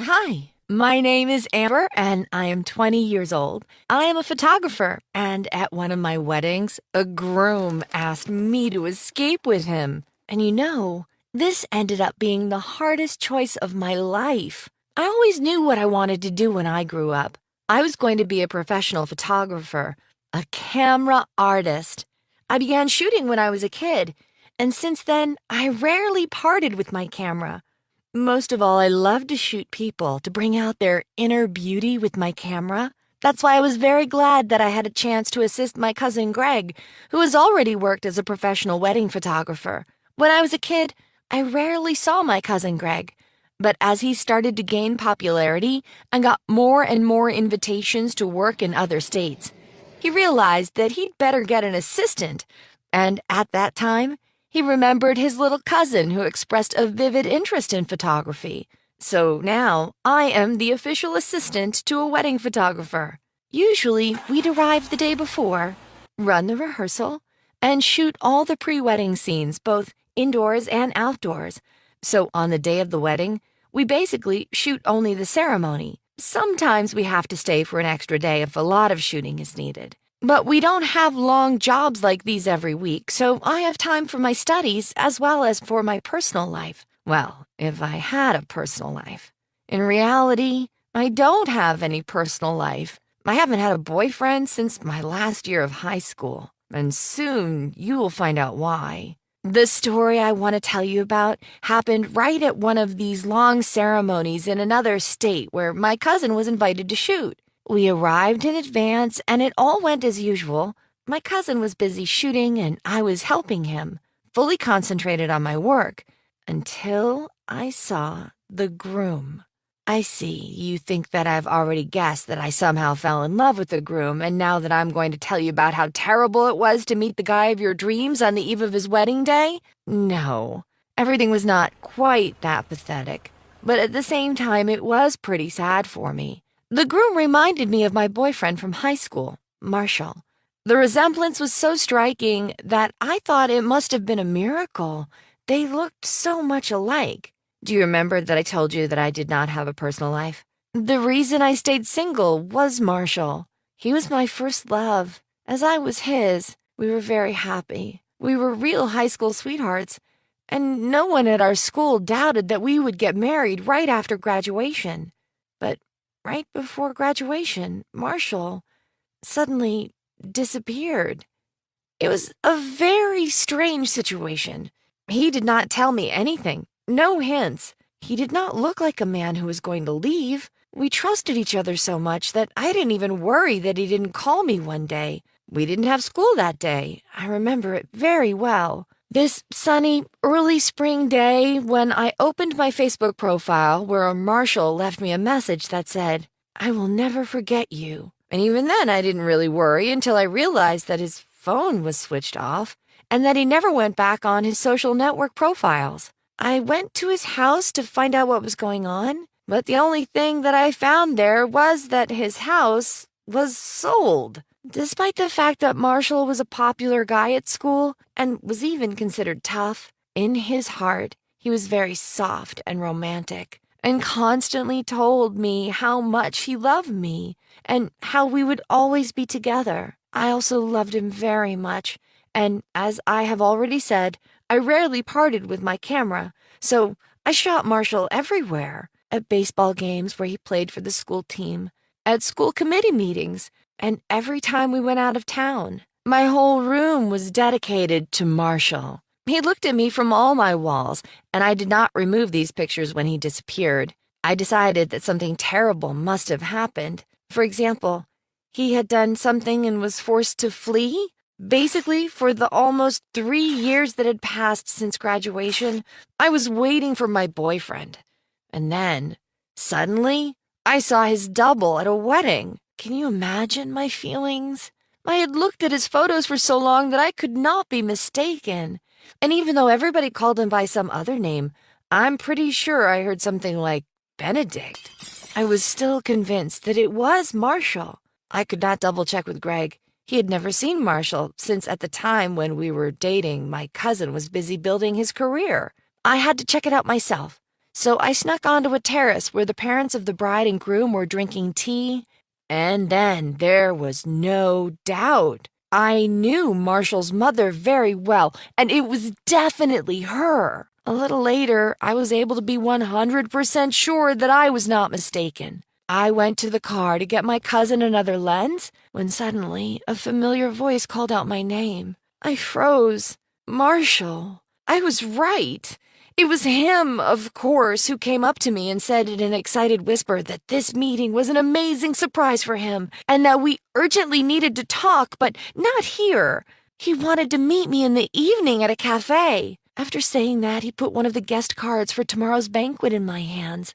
Hi, my name is Amber and I am 20 years old. I am a photographer, and at one of my weddings, a groom asked me to escape with him. And this ended up being the hardest choice of my life. I always knew what I wanted to do when I grew up. I was going to be a professional photographer, a camera artist. I began shooting when I was a kid, and since then, I rarely parted with my camera. Most of all, I love to shoot people, to bring out their inner beauty with my camera. That's why I was very glad that I had a chance to assist my cousin Greg, who has already worked as a professional wedding photographer. When I was a kid, I rarely saw my cousin Greg. But as he started to gain popularity and got more and more invitations to work in other states, he realized that he'd better get an assistant. And at that time, he remembered his little cousin who expressed a vivid interest in photography. So now I am the official assistant to a wedding photographer. Usually, we'd arrive the day before, run the rehearsal, and shoot all the pre-wedding scenes, both indoors and outdoors. So on the day of the wedding, we basically shoot only the ceremony. Sometimes we have to stay for an extra day if a lot of shooting is needed. But we don't have long jobs like these every week, so I have time for my studies as well as for my personal life. Well, if I had a personal life. In reality, I don't have any personal life. I haven't had a boyfriend since my last year of high school, and soon you will find out why. The story I want to tell you about happened right at one of these long ceremonies in another state where my cousin was invited to shoot. We arrived in advance, and it all went as usual. My cousin was busy shooting, and I was helping him, fully concentrated on my work, until I saw the groom. I see, you think that I've already guessed that I somehow fell in love with the groom, and now that I'm going to tell you about how terrible it was to meet the guy of your dreams on the eve of his wedding day? No, everything was not quite that pathetic, but at the same time it was pretty sad for me. The groom reminded me of my boyfriend from high school, Marshall. The resemblance was so striking that I thought it must have been a miracle. They looked so much alike. Do you remember that I told you that I did not have a personal life? The reason I stayed single was Marshall. He was my first love, as I was his. We were very happy. We were real high school sweethearts, and no one at our school doubted that we would get married right after graduation. But right before graduation, Marshall suddenly disappeared. It was a very strange situation. He did not tell me anything, no hints. He did not look like a man who was going to leave. We trusted each other so much that I didn't even worry that he didn't call me one day. We didn't have school that day. I remember it very well. This sunny, early spring day when I opened my Facebook profile where Marshall left me a message that said, "I will never forget you." And even then I didn't really worry until I realized that his phone was switched off and that he never went back on his social network profiles. I went to his house to find out what was going on, but the only thing that I found there was that his house was sold. Despite the fact that Marshall was a popular guy at school and was even considered tough, in his heart, he was very soft and romantic and constantly told me how much he loved me and how we would always be together. I also loved him very much, and as I have already said, I rarely parted with my camera, so I shot Marshall everywhere, at baseball games where he played for the school team, at school committee meetings, and every time we went out of town. My whole room was dedicated to Marshall. He looked at me from all my walls, and I did not remove these pictures when he disappeared. I decided that something terrible must have happened. For example, he had done something and was forced to flee. Basically, for the almost 3 years that had passed since graduation, I was waiting for my boyfriend. And then, suddenly, I saw his double at a wedding. Can you imagine my feelings? I had looked at his photos for so long that I could not be mistaken. And even though everybody called him by some other name, I'm pretty sure I heard something like Benedict. I was still convinced that it was Marshall. I could not double-check with Greg. He had never seen Marshall, since at the time when we were dating, my cousin was busy building his career. I had to check it out myself. So I snuck onto a terrace where the parents of the bride and groom were drinking tea. And then there was no doubt. I knew Marshall's mother very well, and it was definitely her. A little later, I was able to be 100% sure that I was not mistaken. I went to the car to get my cousin another lens when suddenly a familiar voice called out my name. I froze. Marshall. I was right. It was him, of course, who came up to me and said in an excited whisper that this meeting was an amazing surprise for him and that we urgently needed to talk, but not here. He wanted to meet me in the evening at a cafe. After saying that, he put one of the guest cards for tomorrow's banquet in my hands,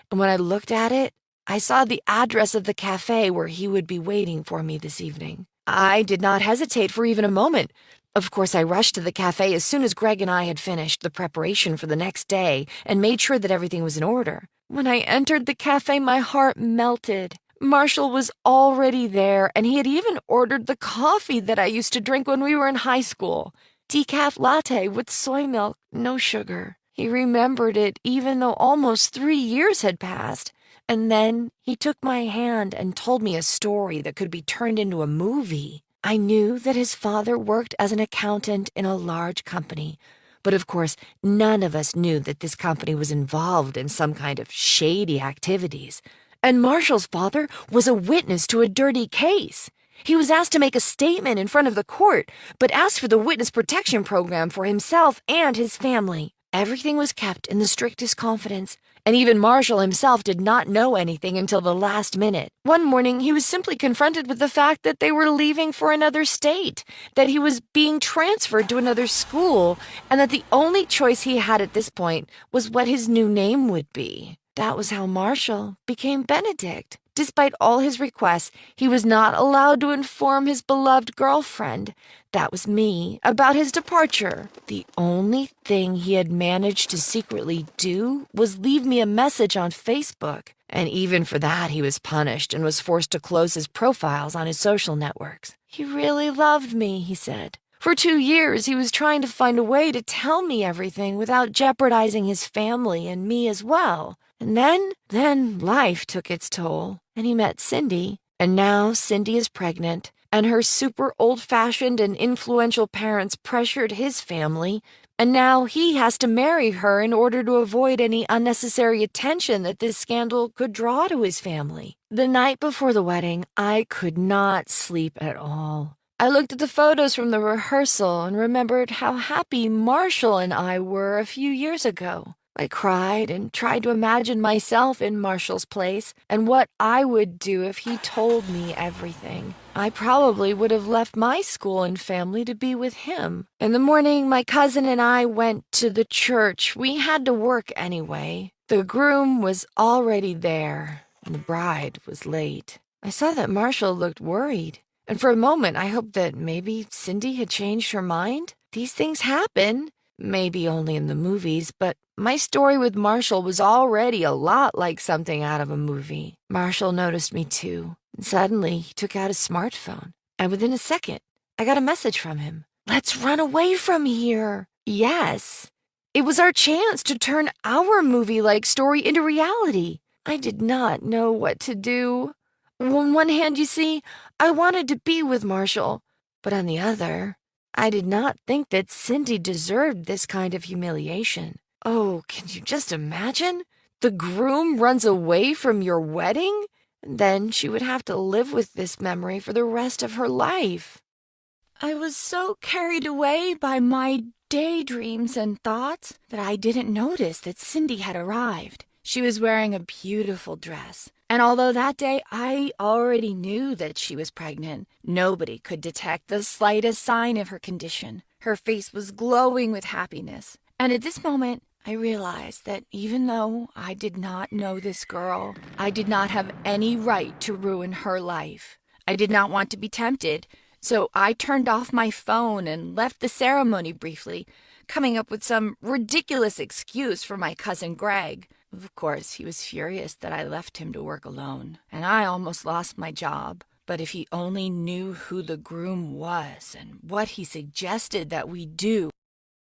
and when I looked at it, I saw the address of the cafe where he would be waiting for me this evening. I did not hesitate for even a moment. Of course, I rushed to the cafe as soon as Greg and I had finished the preparation for the next day and made sure that everything was in order. When I entered the cafe, my heart melted. Marshall was already there, and he had even ordered the coffee that I used to drink when we were in high school. Decaf latte with soy milk, no sugar. He remembered it even though almost 3 years had passed. And then he took my hand and told me a story that could be turned into a movie. I knew that his father worked as an accountant in a large company, but of course none of us knew that this company was involved in some kind of shady activities. And Marshall's father was a witness to a dirty case. He was asked to make a statement in front of the court, but asked for the witness protection program for himself and his family. Everything was kept in the strictest confidence, and even Marshall himself did not know anything until the last minute. One morning, he was simply confronted with the fact that they were leaving for another state, that he was being transferred to another school, and that the only choice he had at this point was what his new name would be. That was how Marshall became Benedict. Despite all his requests, he was not allowed to inform his beloved girlfriend, that was me, about his departure. The only thing he had managed to secretly do was leave me a message on Facebook, and even for that he was punished and was forced to close his profiles on his social networks. He really loved me, he said. For 2 years, he was trying to find a way to tell me everything without jeopardizing his family and me as well. And then life took its toll, and he met Cindy. And now Cindy is pregnant, and her super old-fashioned and influential parents pressured his family, and now he has to marry her in order to avoid any unnecessary attention that this scandal could draw to his family. The night before the wedding, I could not sleep at all. I looked at the photos from the rehearsal and remembered how happy Marshall and I were a few years ago. I cried and tried to imagine myself in Marshall's place and what I would do if he told me everything. I probably would have left my school and family to be with him. In the morning, my cousin and I went to the church. We had to work anyway. The groom was already there, and the bride was late. I saw that Marshall looked worried, and for a moment I hoped that maybe Cindy had changed her mind. These things happen. Maybe only in the movies, but my story with Marshall was already a lot like something out of a movie. Marshall noticed me too, and suddenly he took out his smartphone, and within a second, I got a message from him. Let's run away from here. Yes. It was our chance to turn our movie-like story into reality. I did not know what to do. On one hand, you see, I wanted to be with Marshall, but on the other, I did not think that Cindy deserved this kind of humiliation. Oh, can you just imagine? The groom runs away from your wedding? And then she would have to live with this memory for the rest of her life. I was so carried away by my daydreams and thoughts that I didn't notice that Cindy had arrived. She was wearing a beautiful dress, and although that day I already knew that she was pregnant, nobody could detect the slightest sign of her condition. Her face was glowing with happiness, and at this moment I realized that even though I did not know this girl, I did not have any right to ruin her life. I did not want to be tempted, so I turned off my phone and left the ceremony briefly, coming up with some ridiculous excuse for my cousin Greg. Of course, he was furious that I left him to work alone, and I almost lost my job. But if he only knew who the groom was and what he suggested that we do.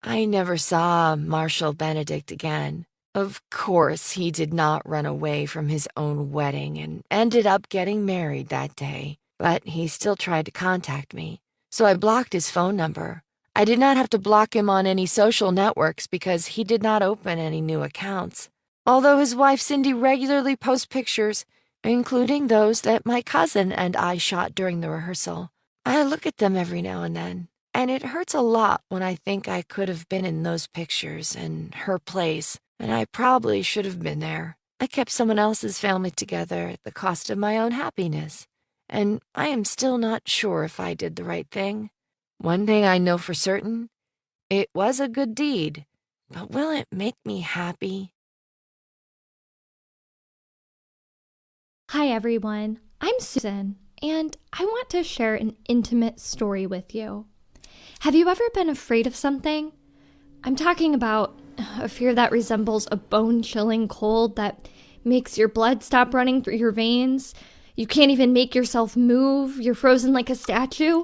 I never saw Marshall Benedict again. Of course, he did not run away from his own wedding and ended up getting married that day, but he still tried to contact me, so I blocked his phone number. I did not have to block him on any social networks because he did not open any new accounts. Although his wife Cindy regularly posts pictures, including those that my cousin and I shot during the rehearsal, I look at them every now and then, and it hurts a lot when I think I could have been in those pictures in her place, and I probably should have been there. I kept someone else's family together at the cost of my own happiness, and I am still not sure if I did the right thing. One thing I know for certain, it was a good deed, but will it make me happy? Hi everyone, I'm Susan, and I want to share an intimate story with you. Have you ever been afraid of something? I'm talking about a fear that resembles a bone-chilling cold that makes your blood stop running through your veins. You can't even make yourself move. You're frozen like a statue.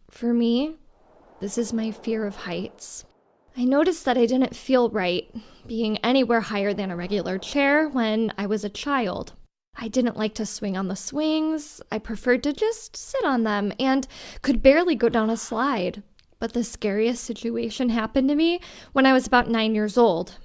For me, this is my fear of heights. I noticed that I didn't feel right being anywhere higher than a regular chair when I was a child. I didn't like to swing on the swings. I preferred to just sit on them and could barely go down a slide. But the scariest situation happened to me when I was about 9 years old.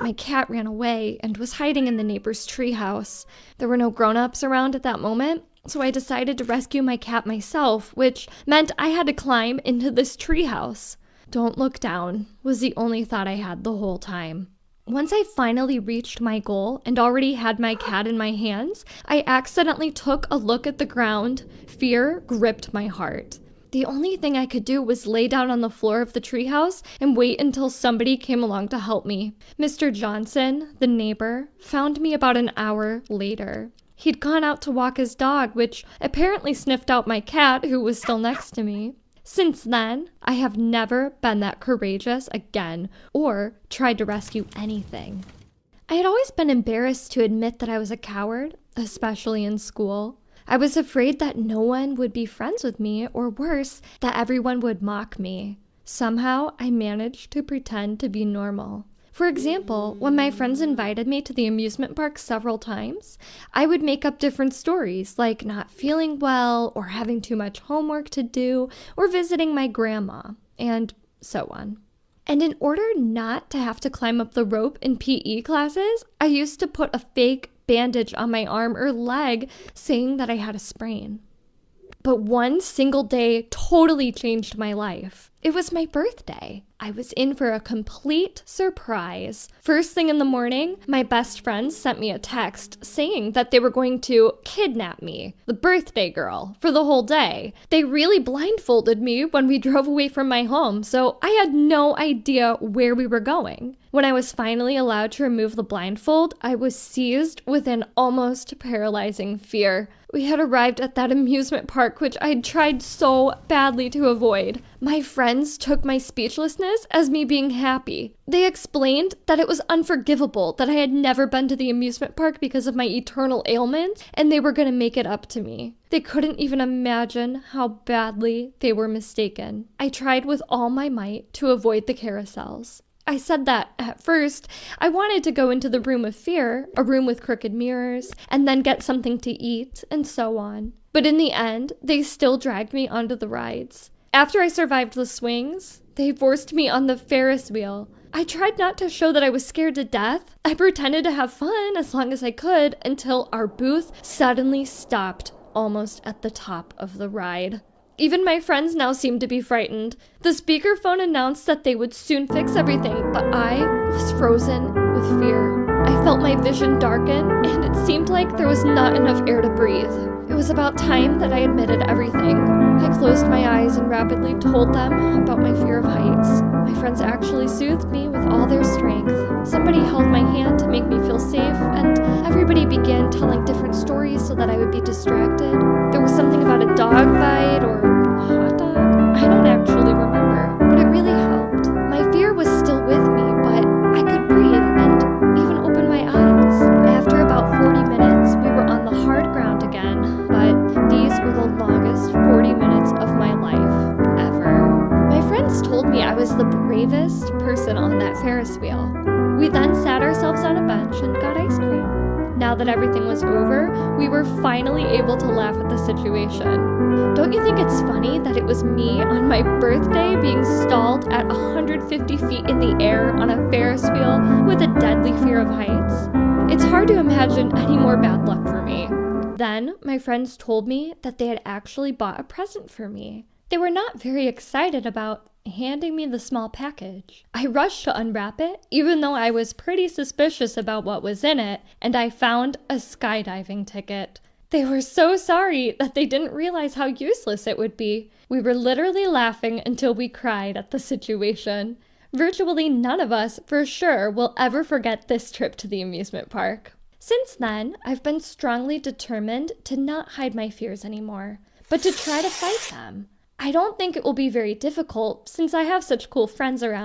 My cat ran away and was hiding in the neighbor's treehouse. There were no grown-ups around at that moment, so I decided to rescue my cat myself, which meant I had to climb into this treehouse. Don't look down was the only thought I had the whole time. Once I finally reached my goal and already had my cat in my hands, I accidentally took a look at the ground. Fear gripped my heart. The only thing I could do was lay down on the floor of the treehouse and wait until somebody came along to help me. Mr. Johnson, the neighbor, found me about an hour later. He'd gone out to walk his dog, which apparently sniffed out my cat, who was still next to me. Since then, I have never been that courageous again or tried to rescue anything. I had always been embarrassed to admit that I was a coward, especially in school. I was afraid that no one would be friends with me, or worse, that everyone would mock me. Somehow, I managed to pretend to be normal. For example, when my friends invited me to the amusement park several times, I would make up different stories, like not feeling well, or having too much homework to do, or visiting my grandma, and so on. And in order not to have to climb up the rope in PE classes, I used to put a fake bandage on my arm or leg, saying that I had a sprain. But one single day totally changed my life. It was my birthday. I was in for a complete surprise. First thing in the morning, my best friends sent me a text saying that they were going to kidnap me, the birthday girl, for the whole day. They really blindfolded me when we drove away from my home, so I had no idea where we were going. When I was finally allowed to remove the blindfold, I was seized with an almost paralyzing fear. We had arrived at that amusement park, which I'd tried so badly to avoid. My friends took my speechlessness as me being happy. They explained that it was unforgivable that I had never been to the amusement park because of my eternal ailment, and they were going to make it up to me. They couldn't even imagine how badly they were mistaken. I tried with all my might to avoid the carousels. I said that, at first, I wanted to go into the room of fear, a room with crooked mirrors, and then get something to eat, and so on. But in the end, they still dragged me onto the rides. After I survived the swings, they forced me on the Ferris wheel. I tried not to show that I was scared to death. I pretended to have fun as long as I could until our booth suddenly stopped almost at the top of the ride. Even my friends now seemed to be frightened. The speakerphone announced that they would soon fix everything, but I was frozen with fear. I felt my vision darken, and it seemed like there was not enough air to breathe. It was about time that I admitted everything. I closed my eyes and rapidly told them about my fear of heights. My friends actually soothed me with all their strength. Somebody held my hand to make me feel safe, and everybody began telling different stories so that I would be distracted. There was something about a dog bite or a hot dog. I don't actually remember, but it really helped. My fear was still with me, but I could breathe and even open my eyes. After about 40 minutes, we were on the hard ground again, but these were the longest 40 minutes of my life ever. My friends told me I was the bravest person on that Ferris wheel. We then sat ourselves on a that everything was over, we were finally able to laugh at the situation. Don't you think it's funny that it was me on my birthday being stalled at 150 feet in the air on a Ferris wheel with a deadly fear of heights? It's hard to imagine any more bad luck for me. Then, my friends told me that they had actually bought a present for me. They were not very excited about handing me the small package. I rushed to unwrap it, even though I was pretty suspicious about what was in it, and I found a skydiving ticket. They were so sorry that they didn't realize how useless it would be. We were literally laughing until we cried at the situation. Virtually none of us, for sure, will ever forget this trip to the amusement park. Since then, I've been strongly determined to not hide my fears anymore, but to try to fight them. I don't think it will be very difficult since I have such cool friends around